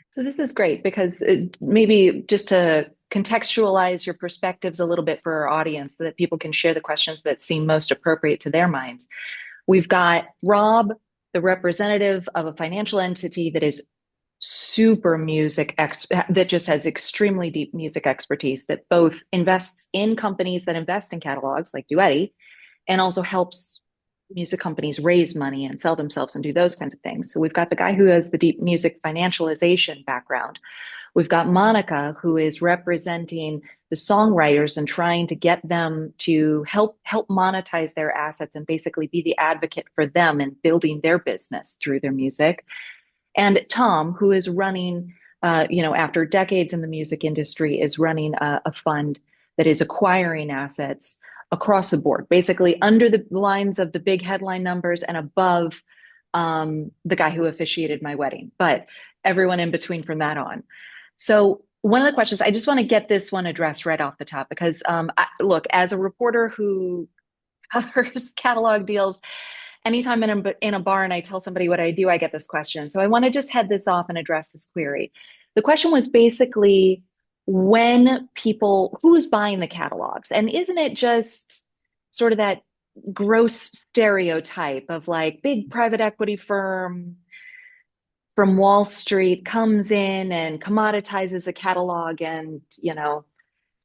So this is great because maybe just to contextualize your perspectives a little bit for our audience so that people can share the questions that seem most appropriate to their minds. We've got Rob, the representative of a financial entity that is super that just has extremely deep music expertise that both invests in companies that invest in catalogs like Duetti and also helps music companies raise money and sell themselves and do those kinds of things. So we've got the guy who has the deep music financialization background. We've got Monica, who is representing the songwriters and trying to get them to help monetize their assets and basically be the advocate for them and building their business through their music. And Tom, who is running, after decades in the music industry, is running a fund that is acquiring assets across the board, basically under the lines of the big headline numbers and above the guy who officiated my wedding, but everyone in between from that on. So one of the questions, I just want to get this one addressed right off the top because look, as a reporter who covers catalog deals, anytime in a bar and I tell somebody what I do, I get this question. So I want to just head this off and address this query. The question was basically who's buying the catalogs? And isn't it just sort of that gross stereotype of like big private equity firm from Wall Street comes in and commoditizes a catalog and,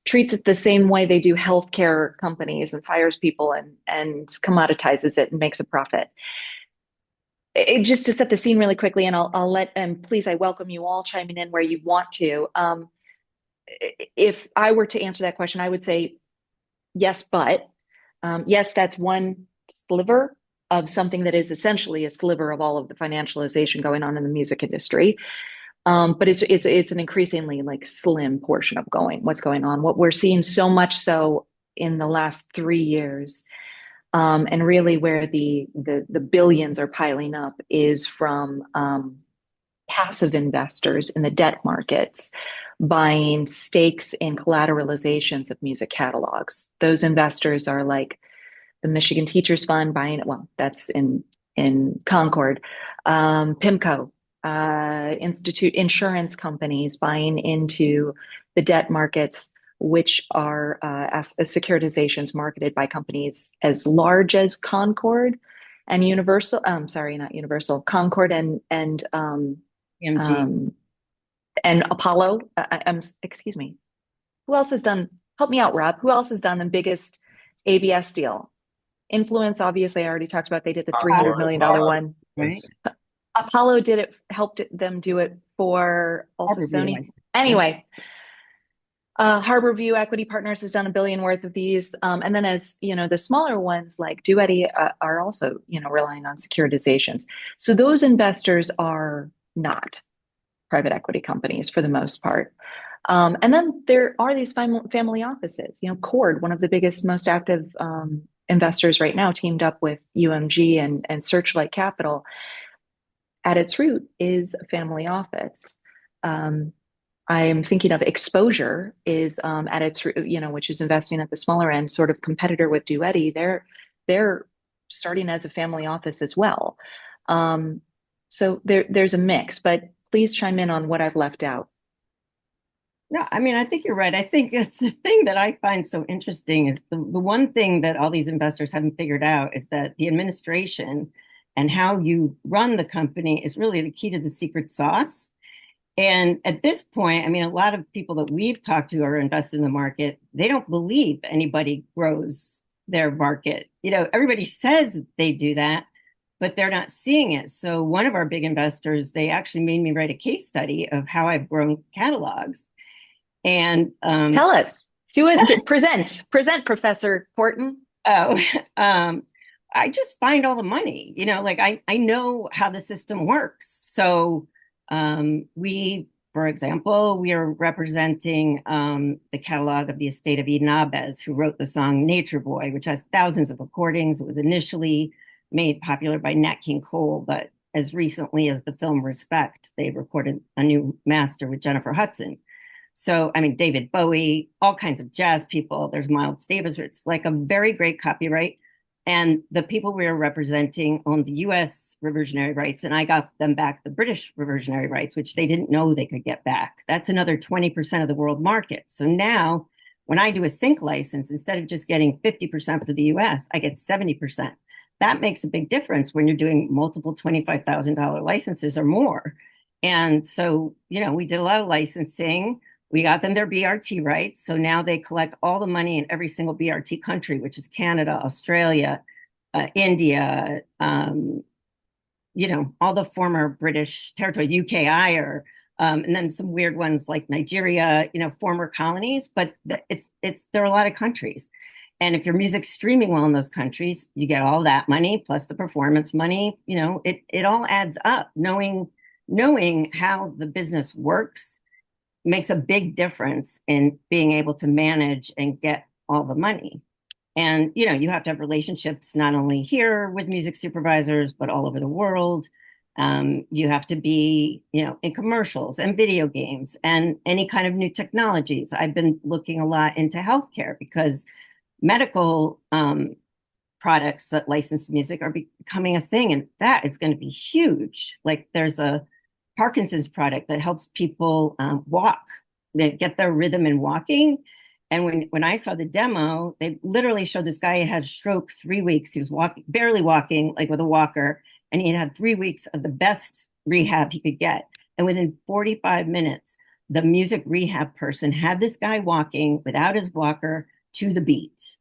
treats it the same way they do healthcare companies and fires people and commoditizes it and makes a profit. Just to set the scene really quickly, and I'll let, and please, I welcome you all chiming in where you want to. If I were to answer that question, I would say yes, but yes, that's one sliver of something that is essentially a sliver of all of the financialization going on in the music industry. But it's an increasingly like slim portion of what's going on. What we're seeing so much so in the last 3 years, and really where the billions are piling up is from passive investors in the debt markets buying stakes in collateralizations of music catalogs. Those investors are like the Michigan Teachers Fund buying it. Well, that's in Concord, PIMCO, institute insurance companies buying into the debt markets, which are securitizations marketed by companies as large as Concord and Universal. Sorry, not Universal. Concord MG. and Apollo. Excuse me. Who else has done? Help me out, Rob. Who else has done the biggest ABS deal? Influence, obviously, I already talked about. They did the $300 million one. Right. Apollo did it, helped them do it for also Sony. Anyway, Harborview Equity Partners has done $1 billion worth of these. And then as you know, the smaller ones like Duetti are also, relying on securitizations. So those investors are not private equity companies for the most part. And then there are these family offices, Cord, one of the biggest, most active investors right now, teamed up with UMG and Searchlight Capital. At its root is a family office. I am thinking of Exposure is at its root, which is investing at the smaller end, sort of competitor with Duetti. They're starting as a family office as well. So there's a mix, but please chime in on what I've left out. No, I mean, I think you're right. I think it's the thing that I find so interesting is the one thing that all these investors haven't figured out is that the administration and how you run the company is really the key to the secret sauce. And at this point, I mean, a lot of people that we've talked to are invested in the market. They don't believe anybody grows their market. Everybody says they do that, but they're not seeing it. So one of our big investors, they actually made me write a case study of how I've grown catalogs. And tell us, do it, present, Professor Horton. Oh, I just find all the money, like I know how the system works. So for example, we are representing the catalog of the estate of Eden Abez, who wrote the song Nature Boy, which has thousands of recordings. It was initially made popular by Nat King Cole, but as recently as the film Respect, they recorded a new master with Jennifer Hudson. So, I mean, David Bowie, all kinds of jazz people. There's Miles Davis. It's like a very great copyright And the people we were representing owned the US reversionary rights, and I got them back the British reversionary rights, which they didn't know they could get back. That's another 20% of the world market. So now, when I do a sync license, instead of just getting 50% for the US, I get 70%. That makes a big difference when you're doing multiple $25,000 licenses or more. And so, we did a lot of licensing. We got them their BRT rights. So now they collect all the money in every single BRT country, which is Canada, Australia, India, all the former British territory, UKI, and then some weird ones like Nigeria, former colonies. But there are a lot of countries. And if your music's streaming well in those countries, you get all that money plus the performance money. It all adds up. Knowing how the business works makes a big difference in being able to manage and get all the money. And you have to have relationships not only here with music supervisors but all over the world. You have to be in commercials and video games and any kind of new technologies. I've been looking a lot into healthcare because medical products that license music are becoming a thing, and that is going to be huge. Like there's a Parkinson's product that helps people walk, they get their rhythm in walking. And when I saw the demo, they literally showed this guy had a stroke 3 weeks. He was barely walking, like with a walker, and he had 3 weeks of the best rehab he could get. And within 45 minutes, the music rehab person had this guy walking without his walker to the beat.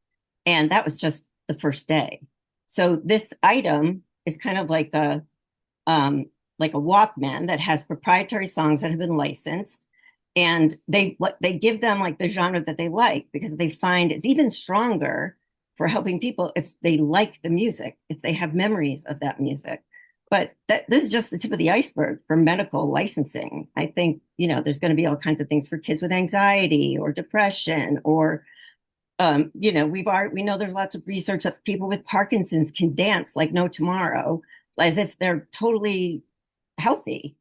And that was just the first day. So this item is kind of like a Walkman that has proprietary songs that have been licensed, and they give them like the genre that they like, because they find it's even stronger for helping people if they like the music, if they have memories of that music. But this is just the tip of the iceberg for medical licensing. I think there's going to be all kinds of things for kids with anxiety or depression, or we know there's lots of research that people with Parkinson's can dance like no tomorrow, as if they're totally healthy.